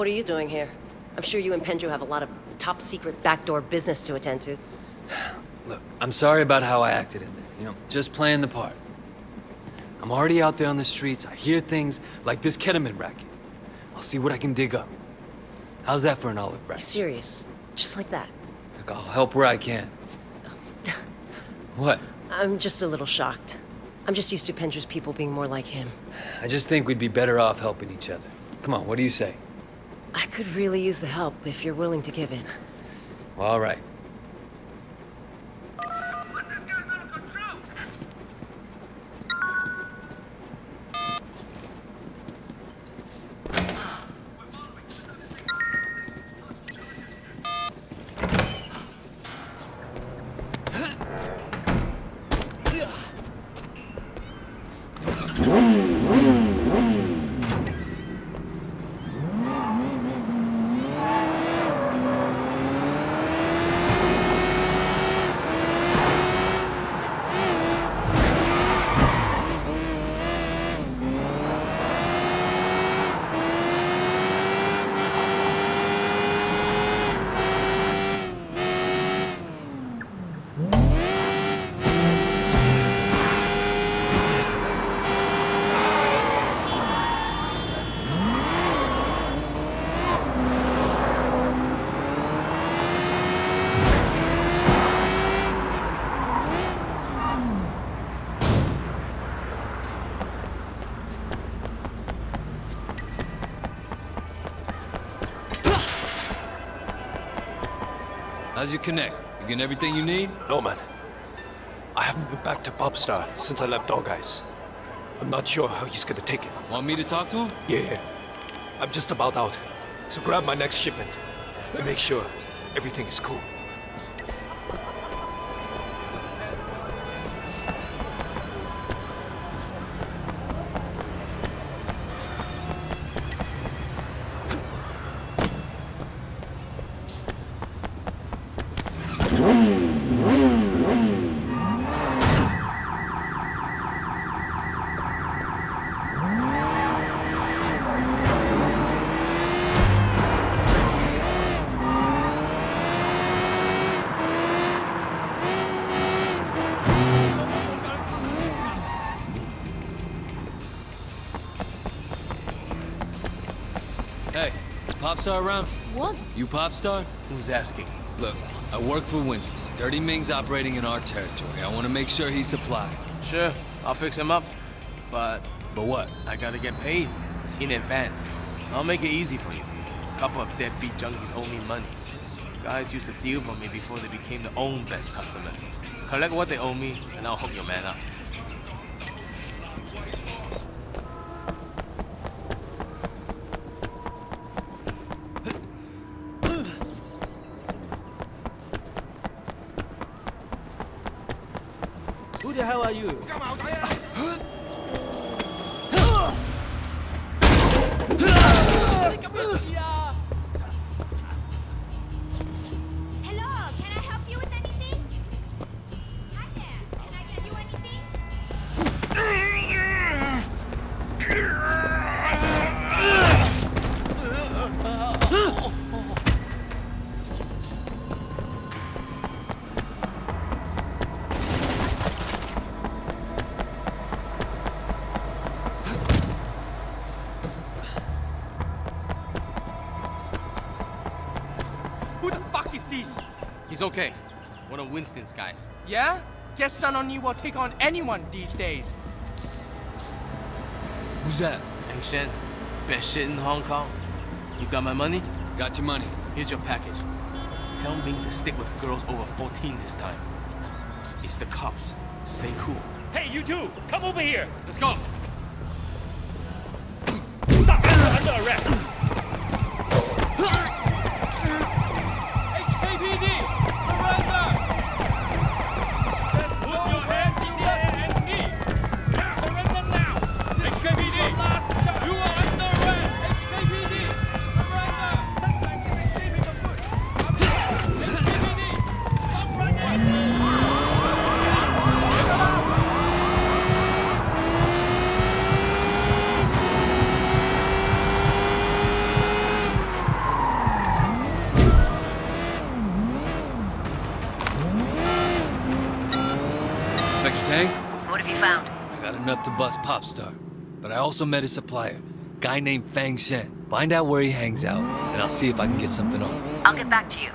What are you doing here? I'm sure you and Pendrew have a lot of top-secret backdoor business to attend to. Look, I'm sorry about how I acted in there. You know, just playing the part. I'm already out there on the streets. I hear things like this ketamine racket. I'll see what I can dig up. How's that for an olive branch? Serious? Just like that? Look, I'll help where I can. What? I'm just a little shocked. I'm just used to Pendrew's people being more like him. I just think we'd be better off helping each other. Come on, what do you say? I could really use the help if you're willing to give it. Well, all right. How's your connect? You getting everything you need? No, man. I haven't been back to Bobstar since I left Dog Eyes. I'm not sure how he's gonna take it. Want me to talk to him? Yeah. I'm just about out. So grab my next shipment and make sure everything is cool. Hey, is Popstar around? What? You Popstar? Who's asking? Look, I work for Winston. Dirty Ming's operating in our territory. I want to make sure he's supplied. Sure, I'll fix him up. But what? I gotta get paid in advance. I'll make it easy for you. A couple of deadbeat junkies owe me money. Guys used to deal for me before they became their own best customer. Collect what they owe me, and I'll hook your man up. Who the hell are you? Hello, can I help you with anything? Hi there, can I get you anything? Who the fuck is this? He's okay. One of Winston's guys. Yeah? Guess Sun On You will take on anyone these days. Who's that? Heng Shen, best shit in Hong Kong. You got my money? Got your money. Here's your package. Tell Ming to stick with girls over 14 this time. It's the cops. Stay cool. Hey, you two! Come over here! Let's go! Stop! You're under arrest! HKPD! Surrender! Put your hands in the air and knee! Surrender now! HKPD! You are under arrest! HKPD! Surrender! Suspect is escaping the foot! HKPD! Stop running! found? I got enough to bust Popstar, but I also met a supplier, guy named Fang Shen. Find out where he hangs out, and I'll see if I can get something on him. I'll get back to you.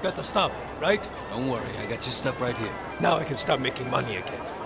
Got the stuff, right? Don't worry, I got your stuff right here. Now I can start making money again.